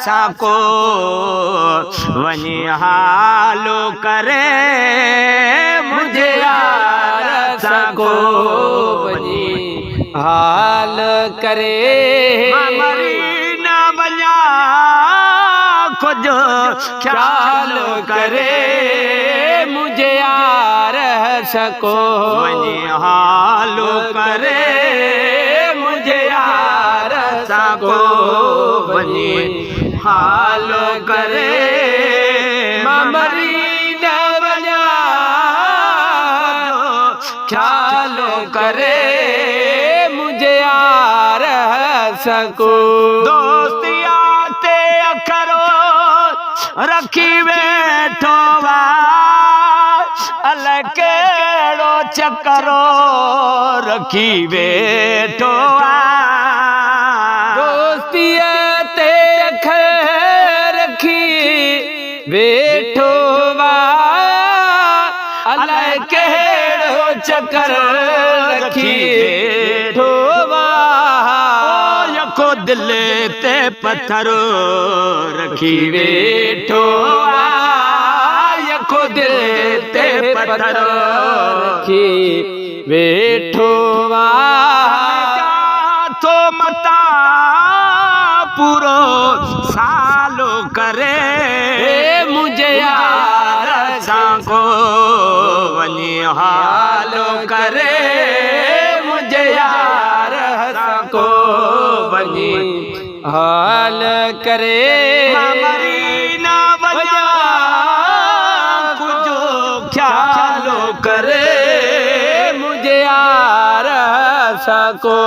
सको वनी हालो करे मुझे यार सको वनी हाल करे मरी न वञा कुछ ख्याल करे मुझे यार सको वनी हालो करे मुझे यार सको वनी हालो करे मरी न वञा ख्याल करे मुझे यार सको दोस्तिया ते करो रखी बैठो अल केड़ो चकरो रखी बैठो दोस्तिया ते रखी बैठो अल केड़ो चकर रखी बैठो को दिल ते पत्थर रखी बैठो को दिल ते पत्थर रखी बैठो तो मता पूरो सालो करे मुझे यार सांको वनी हालो करे मुझे यार सको वनी हाल करे मरी न वञा कुछ ख्यालो करे मुझे यार सको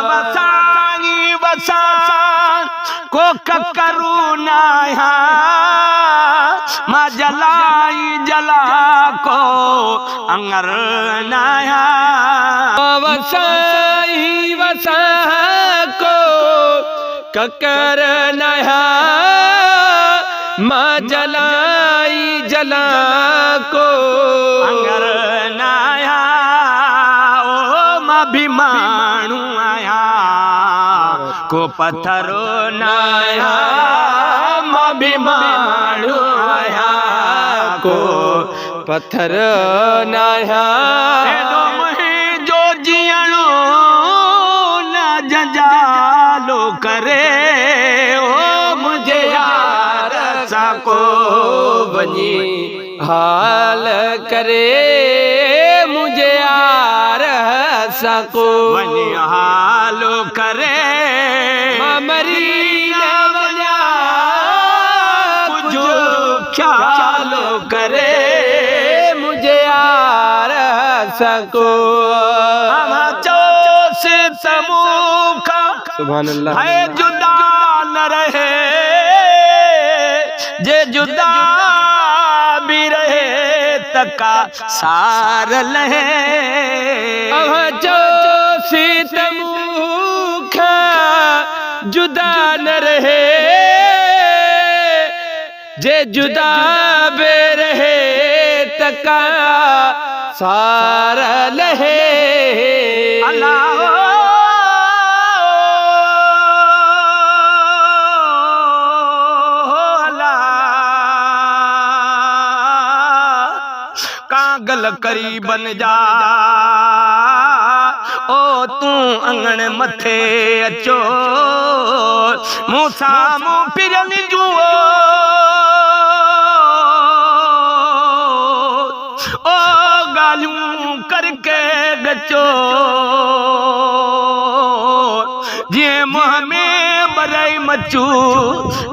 वसाई वसा को करू नाया माँ जलाई जला को अंगर नाया वसाई वसा को ककर नया माँ जलाई जला को अंगर नाया ओ माँ भी मानू आया को पत्थरो नाया माँ भी मानू आया को पत्थर नाया जो जियणो न जंजालो करे ओ मुझे यार सको वनी हाल करे मुझे यार सको वनी हालो करे मरी न वञा कुछ ख्यालो करे मुझे यार सको से समूखा सुभान अल्लाह है जुदा न रहे जे जुदा भी रहे तका सार लहे जो सीतमुखा जुदा न रहे जे जुदा बे रहे तका सार लहे अल्लाह कागल करी बन जा ओ तू अंगण मथे अचो मूसा मुँह फिरन जुओ ओ गालियूं करके गचो जे मुँह में बरई मचू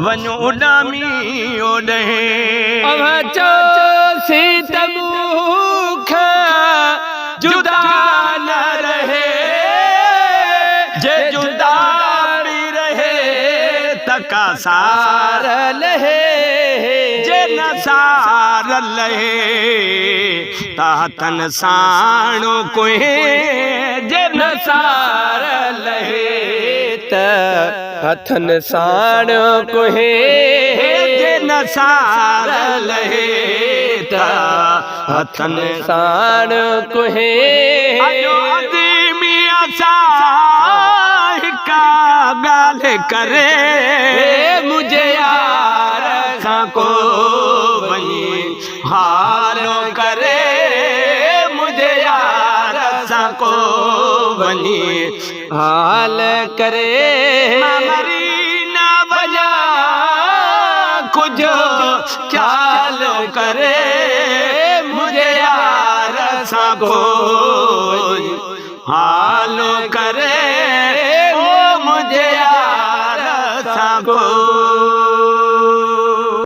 वञो उडामी ओडे जो सीतमुखा जुदा न रहे जे जुदा भी रहे तका सार लहे जे न सार लहे तातन साणो कोई जे न सार लहे त हथन साण कोहे जे न सार लहे हथन साण कोहे अयो अदमी असा हिका गाल करे मुझे करे मुझे यार सको बनी हाल करे मरी न वजा कुछ ख्याल करे मुझे यार सको हाल करे